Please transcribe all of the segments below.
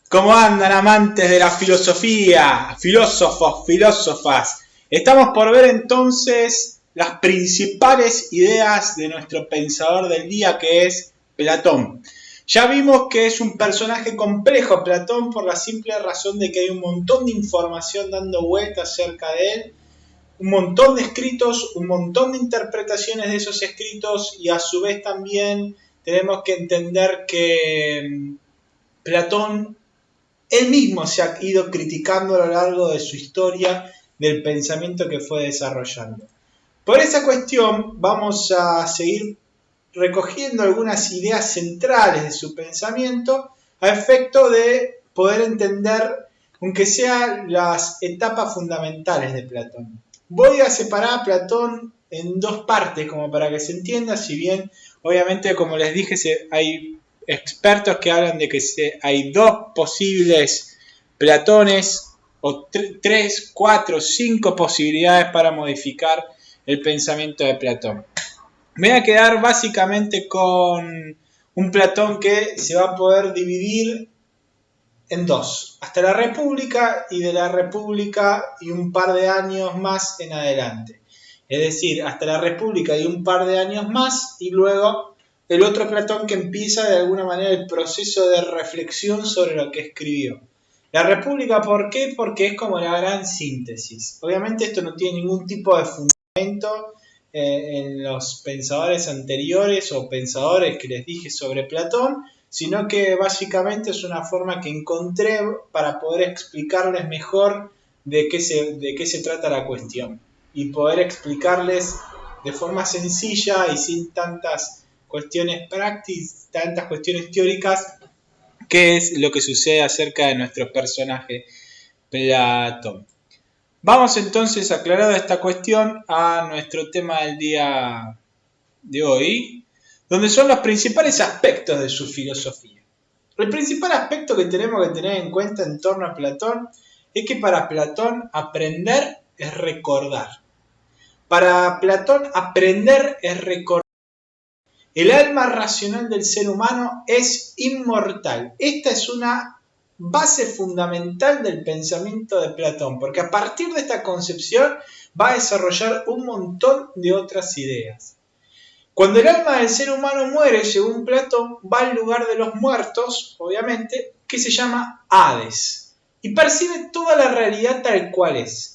¿Cómo andan amantes de la filosofía? Filósofos, filósofas. Estamos por ver entonces las principales ideas de nuestro pensador del día, que es Platón. Ya vimos que es un personaje complejo Platón por la simple razón de que hay un montón de información dando vueltas acerca de él, un montón de escritos, un montón de interpretaciones de esos escritos y a su vez también tenemos que entender que Platón él mismo se ha ido criticando a lo largo de su historia del pensamiento que fue desarrollando. Por esa cuestión vamos a seguir recogiendo algunas ideas centrales de su pensamiento a efecto de poder entender, aunque sean las etapas fundamentales de Platón. Voy a separar a Platón en dos partes como para que se entienda, si bien obviamente como les dije hay expertos que hablan de que hay dos posibles Platones o tres, cuatro, cinco posibilidades para modificar el pensamiento de Platón. Me voy a quedar básicamente con un Platón que se va a poder dividir en dos, hasta la República y de la República y un par de años más en adelante. Es decir, hasta la República y un par de años más y luego el otro Platón que empieza de alguna manera el proceso de reflexión sobre lo que escribió. La República, ¿por qué? Porque es como la gran síntesis. Obviamente esto no tiene ningún tipo de fundamento en los pensadores anteriores o pensadores que les dije sobre Platón, sino que básicamente es una forma que encontré para poder explicarles mejor de qué se trata la cuestión y poder explicarles de forma sencilla y sin tantas cuestiones prácticas, tantas cuestiones teóricas, qué es lo que sucede acerca de nuestro personaje Platón. Vamos entonces, aclarada esta cuestión, a nuestro tema del día de hoy, donde son los principales aspectos de su filosofía. El principal aspecto que tenemos que tener en cuenta en torno a Platón es que para Platón aprender es recordar. Para Platón aprender es recordar. El alma racional del ser humano es inmortal. Esta es una base fundamental del pensamiento de Platón, porque a partir de esta concepción va a desarrollar un montón de otras ideas. Cuando el alma del ser humano muere, según Platón, va al lugar de los muertos, obviamente, que se llama Hades, y percibe toda la realidad tal cual es.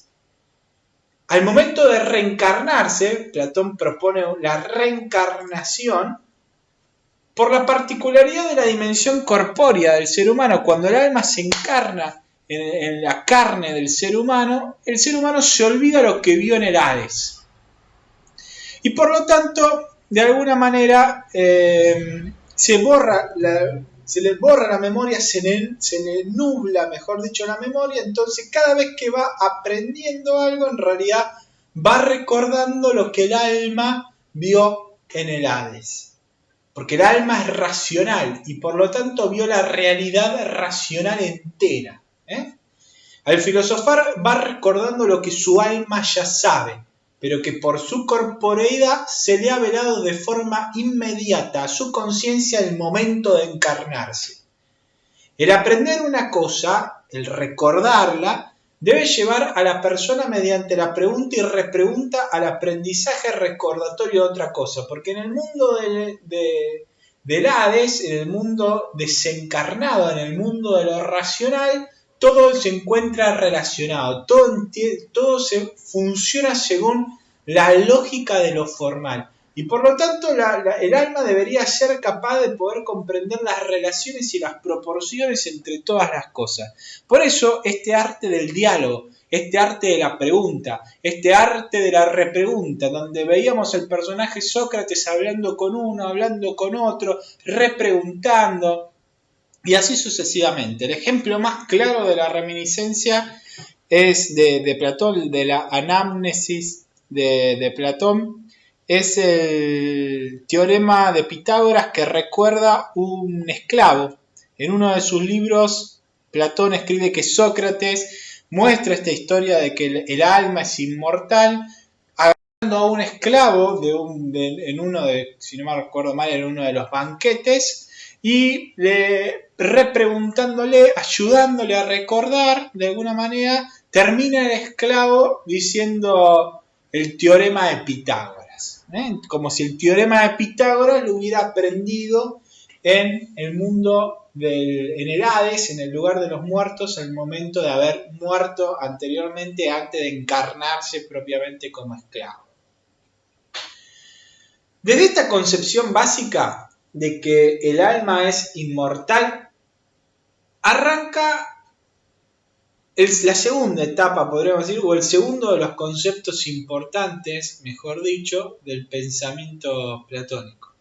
Al momento de reencarnarse, Platón propone la reencarnación por la particularidad de la dimensión corpórea del ser humano. Cuando el alma se encarna en la carne del ser humano, el ser humano se olvida lo que vio en el Hades. Y por lo tanto, de alguna manera, se le borra la memoria, se le nubla, mejor dicho, la memoria. Entonces, cada vez que va aprendiendo algo, en realidad va recordando lo que el alma vio en el Hades. Porque el alma es racional y por lo tanto vio la realidad racional entera. Al filosofar va recordando lo que su alma ya sabe, pero que por su corporeidad se le ha velado de forma inmediata a su conciencia el momento de encarnarse. El aprender una cosa, el recordarla, debe llevar a la persona mediante la pregunta y repregunta al aprendizaje recordatorio de otra cosa, porque en el mundo del Hades, en el mundo desencarnado, en el mundo de lo racional, todo se encuentra relacionado, todo se funciona según la lógica de lo formal. Y por lo tanto el alma debería ser capaz de poder comprender las relaciones y las proporciones entre todas las cosas. Por eso este arte del diálogo, este arte de la pregunta, este arte de la repregunta, donde veíamos el personaje Sócrates hablando con uno, hablando con otro, repreguntando, y así sucesivamente. El ejemplo más claro de la reminiscencia es de Platón, de la anamnesis de Platón, es el teorema de Pitágoras que recuerda un esclavo. En uno de sus libros, Platón escribe que Sócrates muestra esta historia de que el alma es inmortal, agarrando a un esclavo en uno de, si no me recuerdo mal, en uno de los banquetes, y repreguntándole, ayudándole a recordar de alguna manera, termina el esclavo diciendo el teorema de Pitágoras, como si el teorema de Pitágoras lo hubiera aprendido en el mundo en el Hades, en el lugar de los muertos, al momento de haber muerto anteriormente, antes de encarnarse propiamente como esclavo. Desde esta concepción básica de que el alma es inmortal, arranca la segunda etapa, podríamos decir, o el segundo de los conceptos importantes, mejor dicho, del pensamiento platónico.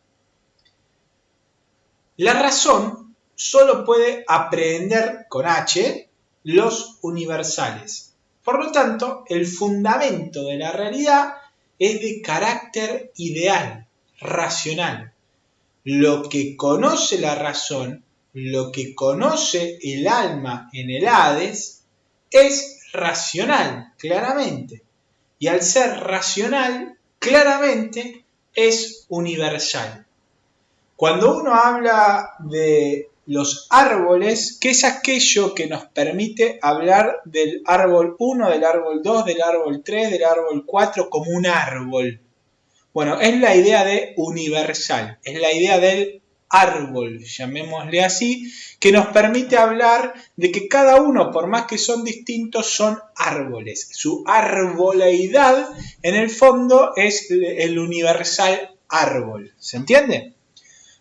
La razón solo puede aprehender con H los universales. Por lo tanto, el fundamento de la realidad es de carácter ideal, racional. Lo que conoce la razón, lo que conoce el alma en el Hades, es racional, claramente. Y al ser racional, claramente es universal. Cuando uno habla de los árboles, ¿qué es aquello que nos permite hablar del árbol 1, del árbol 2, del árbol 3, del árbol 4 como un árbol? Bueno, es la idea de universal, es la idea del árbol, llamémosle así, que nos permite hablar de que cada uno, por más que son distintos, son árboles. Su arboleidad, en el fondo, es el universal árbol. ¿Se entiende?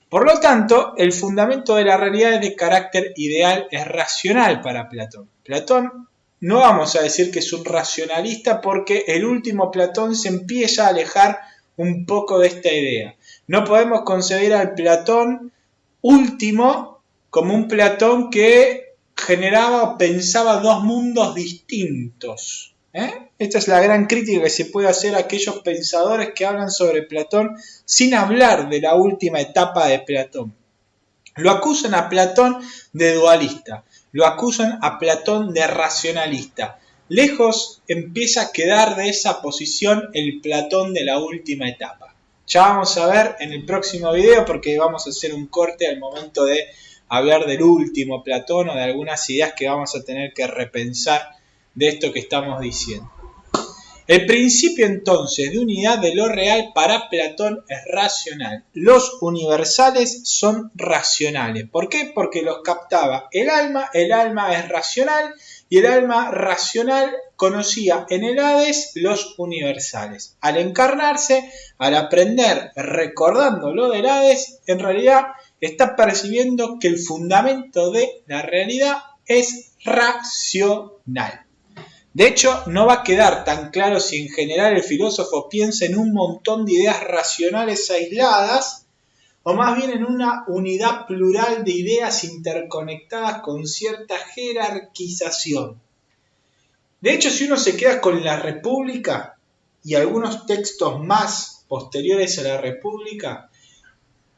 Por lo tanto, el fundamento de la realidad es de carácter ideal, es racional para Platón. Platón no vamos a decir que es un racionalista porque el último Platón se empieza a alejar un poco de esta idea. No podemos concebir al Platón último como un Platón que generaba o pensaba dos mundos distintos. Esta es la gran crítica que se puede hacer a aquellos pensadores que hablan sobre Platón sin hablar de la última etapa de Platón. Lo acusan a Platón de dualista, lo acusan a Platón de racionalista. Lejos empieza a quedar de esa posición el Platón de la última etapa. Ya vamos a ver en el próximo video porque vamos a hacer un corte al momento de hablar del último Platón o de algunas ideas que vamos a tener que repensar de esto que estamos diciendo. El principio entonces de unidad de lo real para Platón es racional. Los universales son racionales. ¿Por qué? Porque los captaba el alma es racional y el alma racional conocía en el Hades los universales. Al encarnarse, al aprender recordando lo del Hades, en realidad está percibiendo que el fundamento de la realidad es racional. De hecho, no va a quedar tan claro si en general el filósofo piensa en un montón de ideas racionales aisladas o más bien en una unidad plural de ideas interconectadas con cierta jerarquización. De hecho, si uno se queda con la República y algunos textos más posteriores a la República,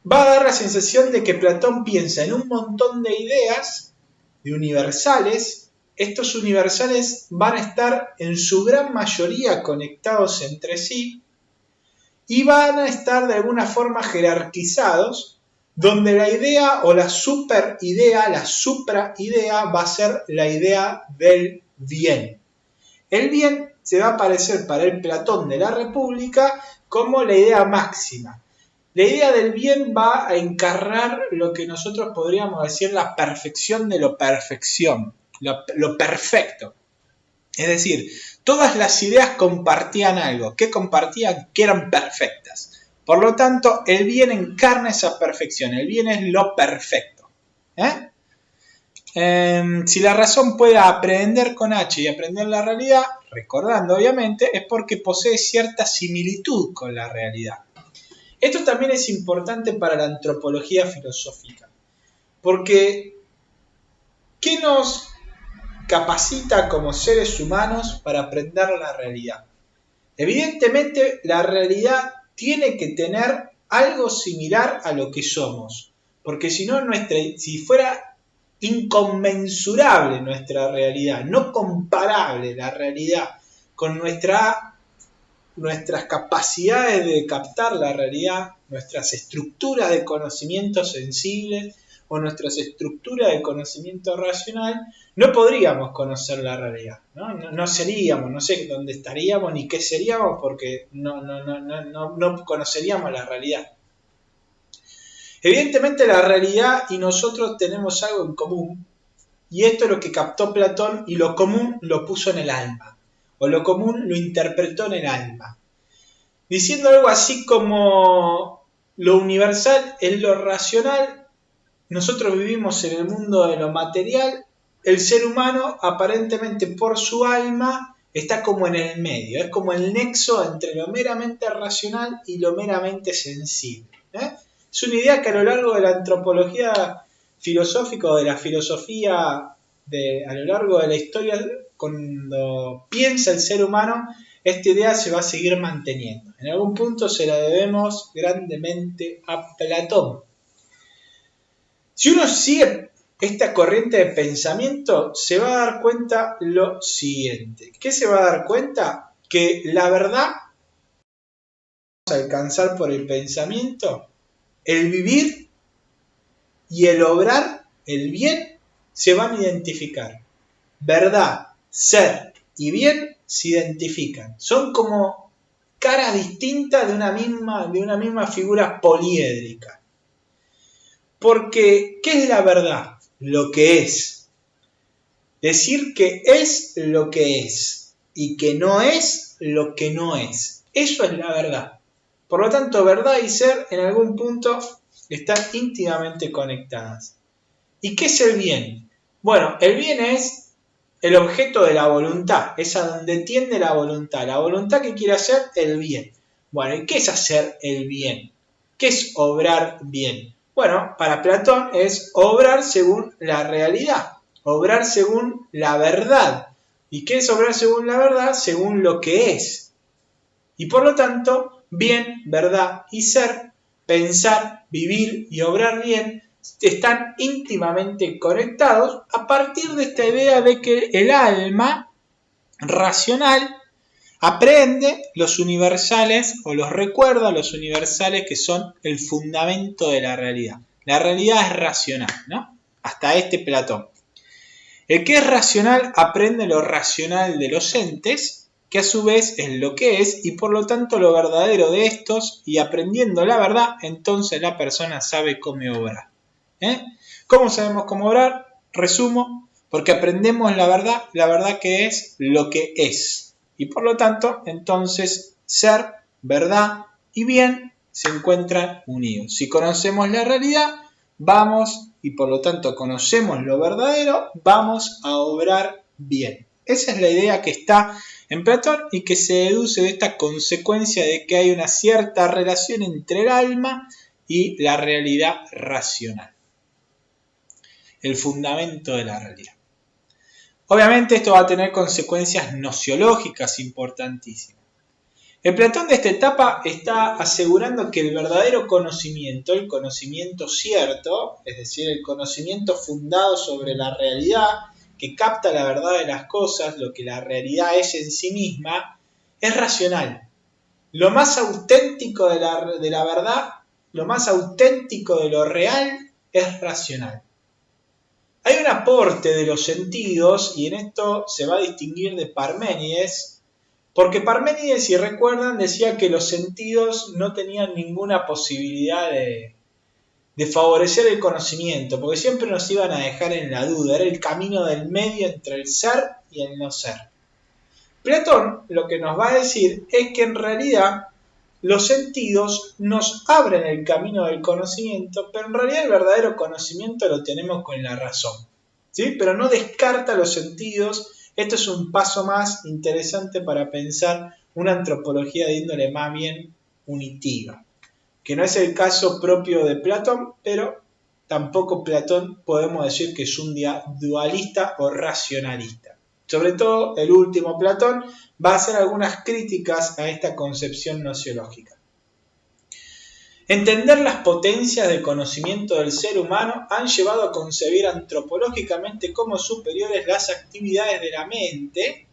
va a dar la sensación de que Platón piensa en un montón de ideas, de universales. Estos universales van a estar en su gran mayoría conectados entre sí y van a estar de alguna forma jerarquizados, donde la idea o la superidea, la supraidea va a ser la idea del bien. El bien se va a aparecer para el Platón de la República como la idea máxima. La idea del bien va a encarnar lo que nosotros podríamos decir la perfección de lo perfección. Lo perfecto. Es decir, todas las ideas compartían algo. ¿Qué compartían? Que eran perfectas. Por lo tanto, el bien encarna esa perfección. El bien es lo perfecto. Si la razón puede aprender con H y aprender la realidad, recordando obviamente, es porque posee cierta similitud con la realidad. Esto también es importante para la antropología filosófica. Porque, ¿qué nos capacita como seres humanos para aprender la realidad? Evidentemente, la realidad tiene que tener algo similar a lo que somos, porque si no, si fuera inconmensurable nuestra realidad, no comparable la realidad con nuestras capacidades de captar la realidad, nuestras estructuras de conocimiento sensibles, o nuestras estructuras de conocimiento racional, no podríamos conocer la realidad, ¿no? No seríamos, no sé dónde estaríamos ni qué seríamos porque no conoceríamos la realidad. Evidentemente la realidad y nosotros tenemos algo en común, y esto es lo que captó Platón, y lo común lo puso en el alma, o lo común lo interpretó en el alma, diciendo algo así como lo universal es lo racional, nosotros vivimos en el mundo de lo material, el ser humano aparentemente por su alma está como en el medio, es como el nexo entre lo meramente racional y lo meramente sensible. Es una idea que a lo largo de la antropología filosófica o de la filosofía a lo largo de la historia, cuando piensa el ser humano, esta idea se va a seguir manteniendo. En algún punto se la debemos grandemente a Platón. Si uno sigue esta corriente de pensamiento, se va a dar cuenta lo siguiente. ¿Qué se va a dar cuenta? Que la verdad vamos a alcanzar por el pensamiento, el vivir y el obrar, el bien, se van a identificar. Verdad, ser y bien se identifican. Son como caras distintas de una misma figura poliédrica. Porque, ¿qué es la verdad? Lo que es. Decir que es lo que es y que no es lo que no es. Eso es la verdad. Por lo tanto, verdad y ser en algún punto están íntimamente conectadas. ¿Y qué es el bien? Bueno, el bien es el objeto de la voluntad, es a donde tiende la voluntad que quiere hacer el bien. Bueno, ¿y qué es hacer el bien? ¿Qué es obrar bien? Bueno, para Platón es obrar según la realidad, obrar según la verdad. ¿Y qué es obrar según la verdad? Según lo que es. Y por lo tanto, bien, verdad y ser, pensar, vivir y obrar bien, están íntimamente conectados a partir de esta idea de que el alma racional aprende los universales o los recuerda los universales que son el fundamento de la realidad. La realidad es racional, ¿no? Hasta este Platón. El que es racional aprende lo racional de los entes, que a su vez es lo que es y por lo tanto lo verdadero de estos, y aprendiendo la verdad, entonces la persona sabe cómo obrar. ¿Cómo sabemos cómo obrar? Resumo, porque aprendemos la verdad que es lo que es. Y por lo tanto, entonces, ser, verdad y bien se encuentran unidos. Si conocemos la realidad, vamos, y por lo tanto conocemos lo verdadero, vamos a obrar bien. Esa es la idea que está en Platón y que se deduce de esta consecuencia de que hay una cierta relación entre el alma y la realidad racional. El fundamento de la realidad. Obviamente esto va a tener consecuencias nociológicas importantísimas. El Platón de esta etapa está asegurando que el verdadero conocimiento, el conocimiento cierto, es decir, el conocimiento fundado sobre la realidad, que capta la verdad de las cosas, lo que la realidad es en sí misma, es racional. Lo más auténtico de la verdad, lo más auténtico de lo real, es racional. Hay un aporte de los sentidos, y en esto se va a distinguir de Parménides, porque Parménides, si recuerdan, decía que los sentidos no tenían ninguna posibilidad de favorecer el conocimiento, porque siempre nos iban a dejar en la duda, era el camino del medio entre el ser y el no ser. Platón lo que nos va a decir es que en realidad los sentidos nos abren el camino del conocimiento, pero en realidad el verdadero conocimiento lo tenemos con la razón, ¿sí? Pero no descarta los sentidos. Esto es un paso más interesante para pensar una antropología de índole más bien unitiva, que no es el caso propio de Platón, pero tampoco Platón podemos decir que es un dualista o racionalista. Sobre todo el último Platón va a hacer algunas críticas a esta concepción nociológica. Entender las potencias de conocimiento del ser humano han llevado a concebir antropológicamente como superiores las actividades de la mente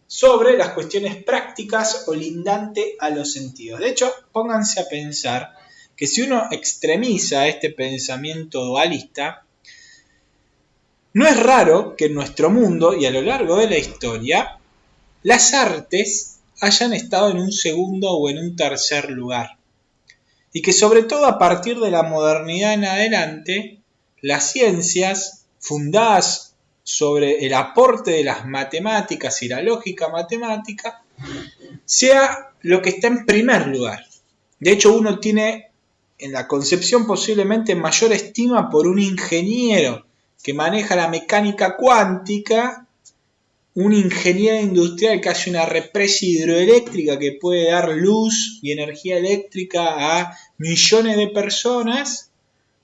sobre las cuestiones prácticas o lindantes a los sentidos. De hecho, pónganse a pensar que si uno extremiza este pensamiento dualista, no es raro que en nuestro mundo y a lo largo de la historia, las artes hayan estado en un segundo o en un tercer lugar. Y que sobre todo a partir de la modernidad en adelante, las ciencias fundadas sobre el aporte de las matemáticas y la lógica matemática, sea lo que está en primer lugar. De hecho, uno tiene en la concepción posiblemente mayor estima por un ingeniero que maneja la mecánica cuántica, un ingeniero industrial que hace una represa hidroeléctrica que puede dar luz y energía eléctrica a millones de personas,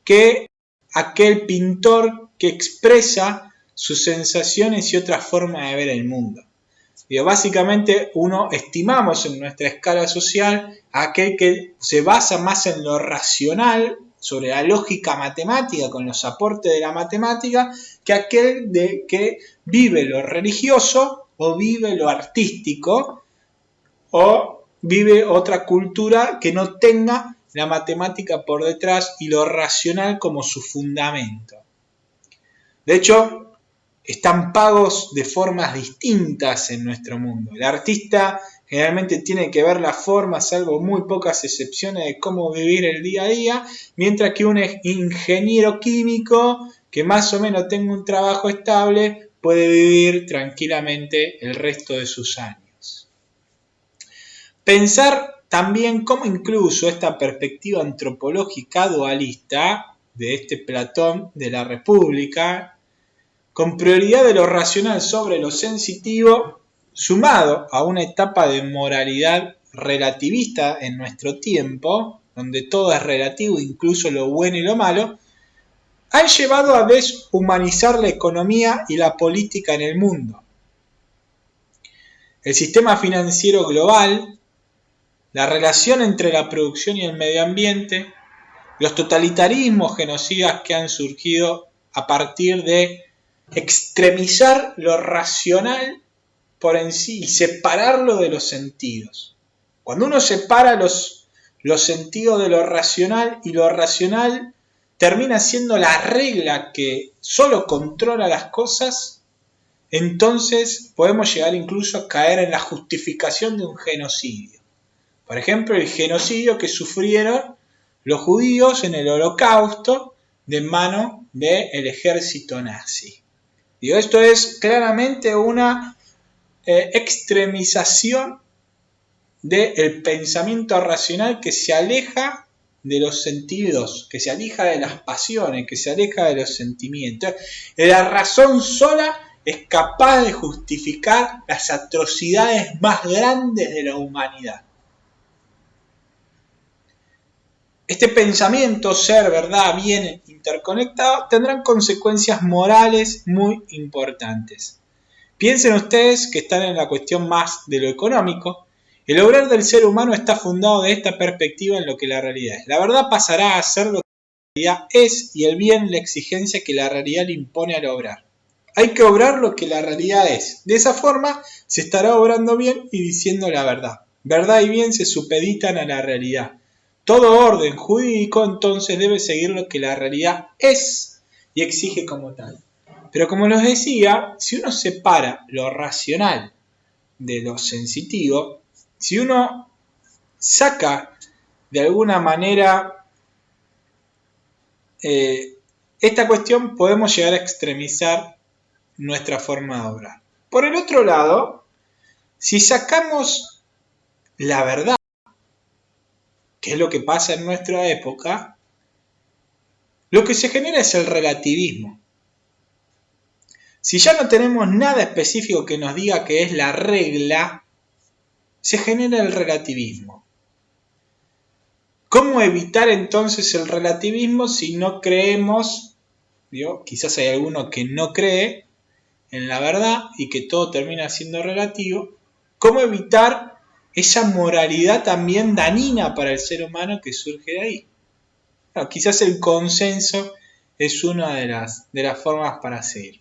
que aquel pintor que expresa sus sensaciones y otra forma de ver el mundo. Básicamente uno estimamos en nuestra escala social a aquel que se basa más en lo racional, sobre la lógica matemática, con los aportes de la matemática, que aquel que vive lo religioso o vive lo artístico o vive otra cultura que no tenga la matemática por detrás y lo racional como su fundamento. De hecho, están pagos de formas distintas en nuestro mundo. El artista generalmente tiene que ver la forma, salvo muy pocas excepciones, de cómo vivir el día a día, mientras que un ingeniero químico que más o menos tenga un trabajo estable puede vivir tranquilamente el resto de sus años. Pensar también cómo incluso esta perspectiva antropológica dualista de este Platón de la República, con prioridad de lo racional sobre lo sensitivo, sumado a una etapa de moralidad relativista en nuestro tiempo, donde todo es relativo, incluso lo bueno y lo malo, han llevado a deshumanizar la economía y la política en el mundo. El sistema financiero global, la relación entre la producción y el medio ambiente, los totalitarismos genocidas que han surgido a partir de extremizar lo racional por en sí y separarlo de los sentidos. Cuando uno separa los sentidos de lo racional y lo racional termina siendo la regla que solo controla las cosas, entonces podemos llegar incluso a caer en la justificación de un genocidio. Por ejemplo, el genocidio que sufrieron los judíos en el Holocausto de mano del ejército nazi. Esto es claramente una extremización del pensamiento racional que se aleja de los sentidos, que se aleja de las pasiones, que se aleja de los sentimientos. La razón sola es capaz de justificar las atrocidades más grandes de la humanidad. Este pensamiento, ser, verdad, bien interconectado, tendrán consecuencias morales muy importantes. Piensen ustedes que están en la cuestión más de lo económico. El obrar del ser humano está fundado de esta perspectiva en lo que la realidad es. La verdad pasará a ser lo que la realidad es y el bien la exigencia que la realidad le impone al obrar. Hay que obrar lo que la realidad es. De esa forma se estará obrando bien y diciendo la verdad. Verdad y bien se supeditan a la realidad. Todo orden jurídico entonces debe seguir lo que la realidad es y exige como tal. Pero como les decía, si uno separa lo racional de lo sensitivo, si uno saca de alguna manera esta cuestión, podemos llegar a extremizar nuestra forma de obrar. Por el otro lado, si sacamos la verdad, que es lo que pasa en nuestra época, lo que se genera es el relativismo. Si ya no tenemos nada específico que nos diga que es la regla, se genera el relativismo. ¿Cómo evitar entonces el relativismo si no creemos, quizás hay alguno que no cree en la verdad y que todo termina siendo relativo? ¿Cómo evitar esa moralidad también dañina para el ser humano que surge de ahí? Bueno, quizás el consenso es una de las formas para seguir.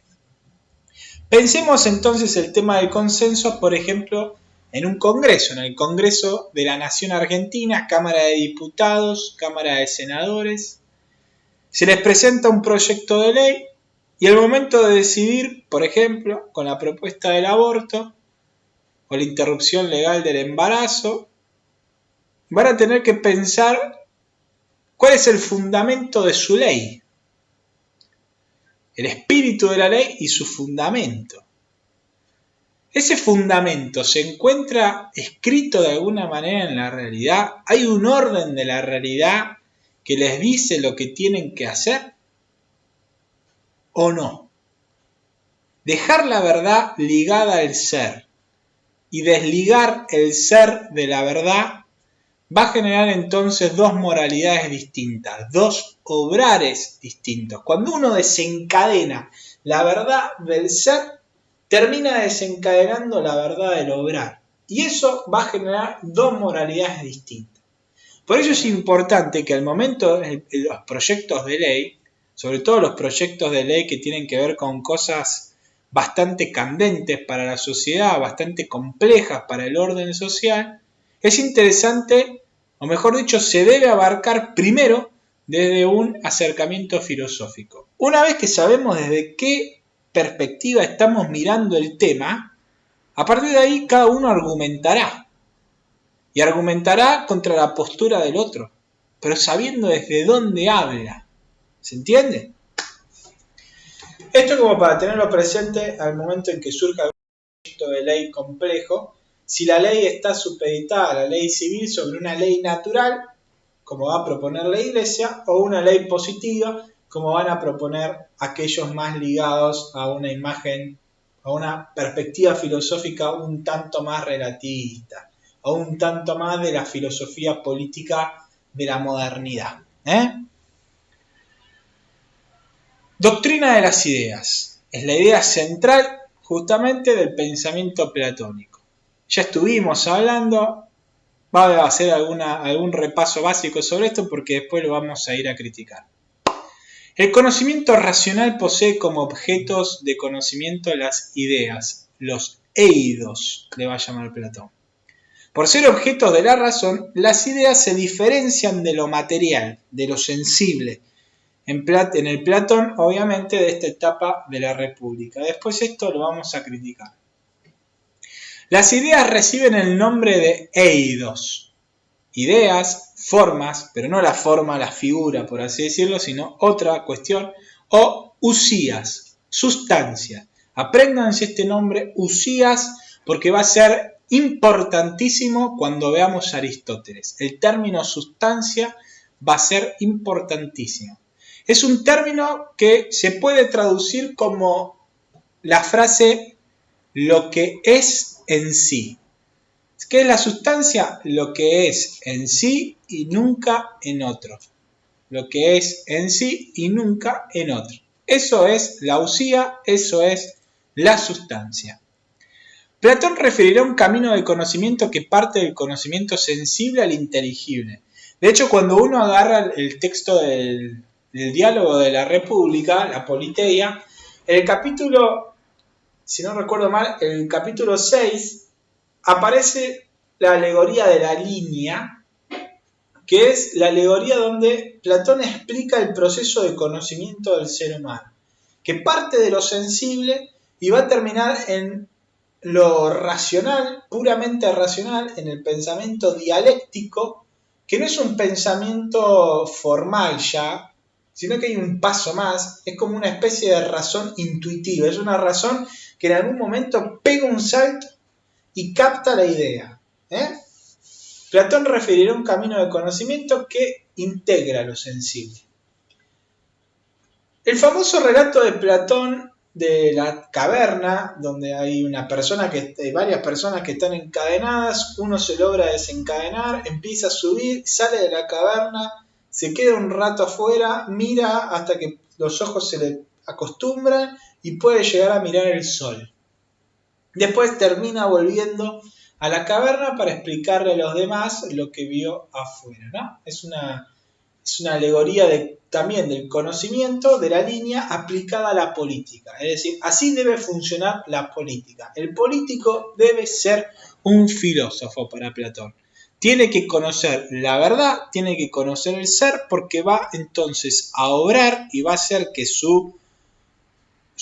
Pensemos entonces el tema del consenso, por ejemplo, en un congreso, en el Congreso de la Nación Argentina, Cámara de Diputados, Cámara de Senadores. Se les presenta un proyecto de ley y al momento de decidir, por ejemplo, con la propuesta del aborto o la interrupción legal del embarazo, van a tener que pensar cuál es el fundamento de su ley, el espíritu de la ley y su fundamento. ¿Ese fundamento se encuentra escrito de alguna manera en la realidad? ¿Hay un orden de la realidad que les dice lo que tienen que hacer? ¿O no? Dejar la verdad ligada al ser y desligar el ser de la verdad va a generar entonces dos moralidades distintas, dos obrares distintos. Cuando uno desencadena la verdad del ser, termina desencadenando la verdad del obrar. Y eso va a generar dos moralidades distintas. Por eso es importante que al momento de los proyectos de ley, sobre todo los proyectos de ley que tienen que ver con cosas bastante candentes para la sociedad, bastante complejas para el orden social, es interesante, o mejor dicho, se debe abarcar primero desde un acercamiento filosófico. Una vez que sabemos desde qué perspectiva estamos mirando el tema, a partir de ahí cada uno argumentará. Y argumentará contra la postura del otro, pero sabiendo desde dónde habla. ¿Se entiende? Esto como para tenerlo presente al momento en que surja algún proyecto de ley complejo, si la ley está supeditada a la ley civil sobre una ley natural, como va a proponer la Iglesia, o una ley positiva, como van a proponer aquellos más ligados a una imagen, a una perspectiva filosófica un tanto más relativista, o un tanto más de la filosofía política de la modernidad. Doctrina de las ideas. Es la idea central justamente del pensamiento platónico. Ya estuvimos hablando, va a hacer algún repaso básico sobre esto porque después lo vamos a ir a criticar. El conocimiento racional posee como objetos de conocimiento las ideas, los eidos, le va a llamar Platón. Por ser objetos de la razón, las ideas se diferencian de lo material, de lo sensible. En el Platón, obviamente, de esta etapa de la República. Después esto lo vamos a criticar. Las ideas reciben el nombre de eidos. Ideas, formas, pero no la forma, la figura, por así decirlo, sino otra cuestión, o usías, sustancias. Apréndanse este nombre, usías, porque va a ser importantísimo cuando veamos a Aristóteles. El término sustancia va a ser importantísimo. Es un término que se puede traducir como la frase lo que es en sí. ¿Qué es la sustancia? Lo que es en sí y nunca en otro. Lo que es en sí y nunca en otro. Eso es la usía, eso es la sustancia. Platón referirá un camino de conocimiento que parte del conocimiento sensible al inteligible. De hecho, cuando uno agarra el texto del diálogo de la República, la Politeia, el capítulo, si no recuerdo mal, el capítulo 6, aparece la alegoría de la línea, que es la alegoría donde Platón explica el proceso de conocimiento del ser humano, que parte de lo sensible y va a terminar en lo racional, puramente racional, en el pensamiento dialéctico, que no es un pensamiento formal ya, sino que hay un paso más, es como una especie de razón intuitiva, es una razón que en algún momento pega un salto y capta la idea. Platón referirá un camino de conocimiento que integra lo sensible. El famoso relato de Platón de la caverna, donde hay varias personas que están encadenadas, uno se logra desencadenar, empieza a subir, sale de la caverna, se queda un rato afuera, mira hasta que los ojos se le acostumbran y puede llegar a mirar el sol. Después termina volviendo a la caverna para explicarle a los demás lo que vio afuera, ¿no? Es una es una alegoría también del conocimiento de la línea aplicada a la política. Es decir, así debe funcionar la política. El político debe ser un filósofo para Platón. Tiene que conocer la verdad, tiene que conocer el ser, porque va entonces a obrar y va a hacer que sus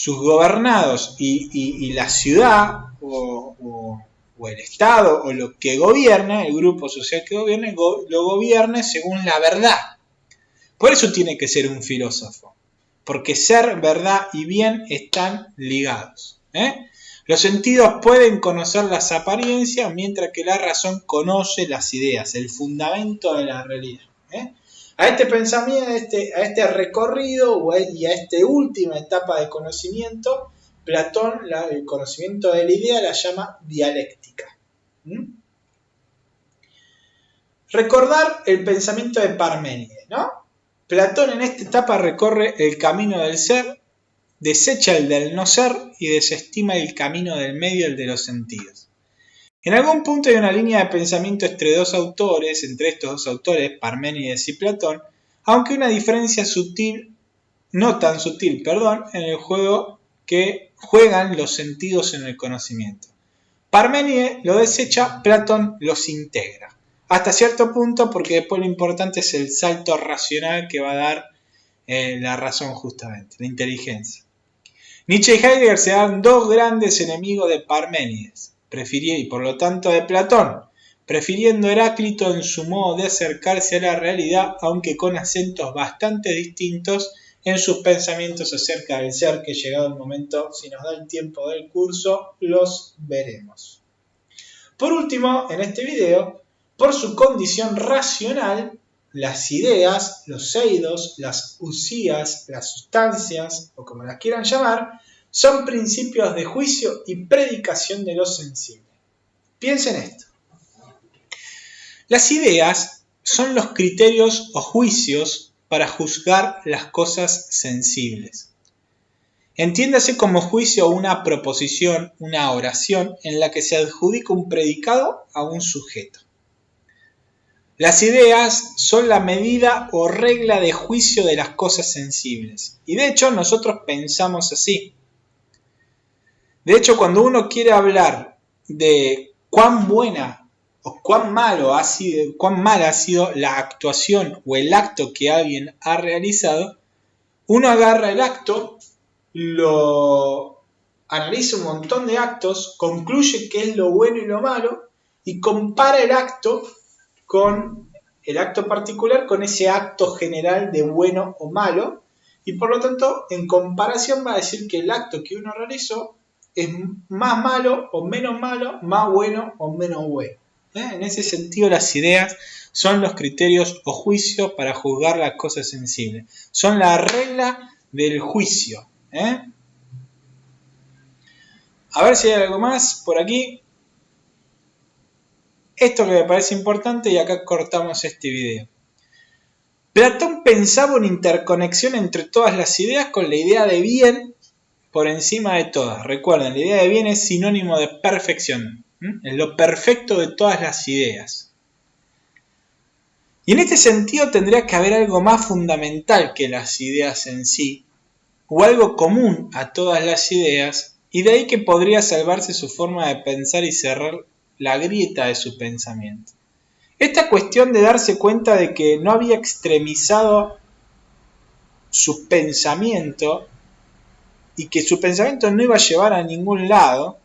gobernados y la ciudad o el Estado o lo que gobierna, el grupo social que gobierne, lo gobierne según la verdad. Por eso tiene que ser un filósofo, porque ser, verdad y bien están ligados. Los sentidos pueden conocer las apariencias, mientras que la razón conoce las ideas, el fundamento de la realidad. A este pensamiento, a este recorrido y a esta última etapa de conocimiento, Platón, el conocimiento de la idea, la llama dialéctica. Recordar el pensamiento de Parménides, ¿no? Platón en esta etapa recorre el camino del ser, desecha el del no ser y desestima el camino del medio, el de los sentidos. En algún punto hay una línea de pensamiento entre estos dos autores, Parménides y Platón, aunque una diferencia sutil, no tan sutil, en el juego que juegan los sentidos en el conocimiento. Parménides lo desecha, Platón los integra. Hasta cierto punto, porque después lo importante es el salto racional que va a dar la razón justamente, la inteligencia. Nietzsche y Heidegger se dan dos grandes enemigos de Parménides, y por lo tanto de Platón, prefiriendo Heráclito en su modo de acercarse a la realidad, aunque con acentos bastante distintos en sus pensamientos acerca del ser, que llegado el momento, si nos da el tiempo del curso, los veremos. Por último, en este video, por su condición racional, las ideas, los eidos, las usías, las sustancias, o como las quieran llamar, son principios de juicio y predicación de lo sensible. Piensen esto. Las ideas son los criterios o juicios para juzgar las cosas sensibles. Entiéndase como juicio una proposición, una oración, en la que se adjudica un predicado a un sujeto. Las ideas son la medida o regla de juicio de las cosas sensibles. Y de hecho nosotros pensamos así. De hecho, cuando uno quiere hablar de cuán buena o cuán mala ha sido la actuación o el acto que alguien ha realizado, uno agarra el acto, lo analiza un montón de actos, concluye qué es lo bueno y lo malo y compara el acto particular con ese acto general de bueno o malo, y por lo tanto en comparación va a decir que el acto que uno realizó es más malo o menos malo, más bueno o menos bueno. En ese sentido, las ideas son los criterios o juicios para juzgar las cosas sensibles. Son la regla del juicio. A ver si hay algo más por aquí. Esto que me parece importante, y acá cortamos este video. Platón pensaba una interconexión entre todas las ideas con la idea de bien por encima de todas. Recuerden, la idea de bien es sinónimo de perfección. Es lo perfecto de todas las ideas. Y en este sentido tendría que haber algo más fundamental que las ideas en sí, o algo común a todas las ideas, y de ahí que podría salvarse su forma de pensar y cerrar la grieta de su pensamiento. Esta cuestión de darse cuenta de que no había extremizado su pensamiento y que su pensamiento no iba a llevar a ningún lado,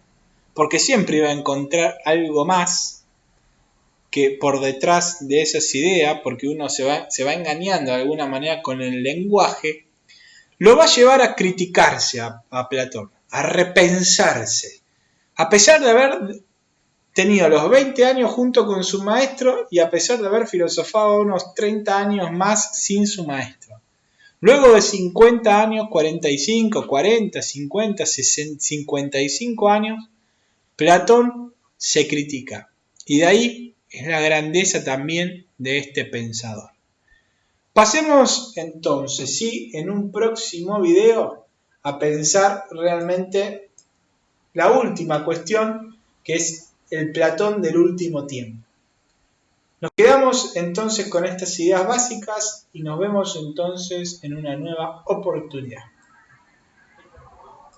porque siempre iba a encontrar algo más que por detrás de esas ideas, porque uno se va engañando de alguna manera con el lenguaje, lo va a llevar a criticarse a Platón, a repensarse, a pesar de haber tenido los 20 años junto con su maestro y a pesar de haber filosofado unos 30 años más sin su maestro. Luego de 50 años, 45, 40, 50, 60, 55 años, Platón se critica. Y de ahí es la grandeza también de este pensador. Pasemos entonces, sí, en un próximo video a pensar realmente la última cuestión, que es el Platón del último tiempo. Nos quedamos entonces con estas ideas básicas y nos vemos entonces en una nueva oportunidad.